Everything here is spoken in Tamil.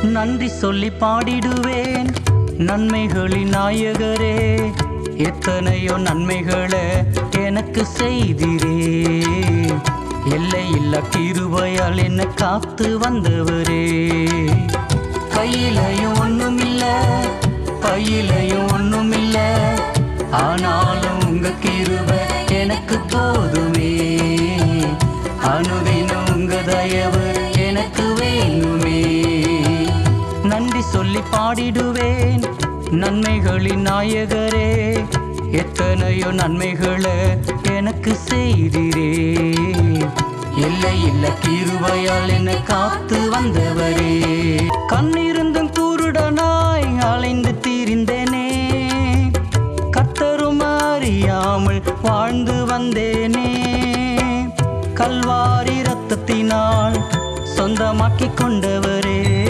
நன்றி சொல்லி பாடிடுவேன் நன்மைகளின் நாயகரே. எத்தனையோ நன்மைகளை எனக்கு செய்திரே. எல்லையில்லா கிருபையால் என்னை காத்து வந்தவரே. கையிலையும் ஒண்ணுமில்ல, பையிலையும் ஒண்ணுமில்ல, ஆனாலும் உங்க கிருபை எனக்கு போதுமே. அனுதினம் உங்க தயவு எனக்கு வேணுமே. நன்றி சொல்லி பாடிடுவேன் நன்மைகளின் நாயகரே. எத்தனையோ நன்மைகளை எனக்கு செய்திரே. எல்லையில்ல கிருபையால் என்னை காத்து வந்தவரே. கண்ணிருந்தும் குருடனாய் அலைந்து திரிந்தேனே. கர்த்தரும் அறியாமல் வாழ்ந்து வந்தேனே. கல்வாரி இரத்தத்தினால் சொந்தமாக்கிக் கொண்டவரே.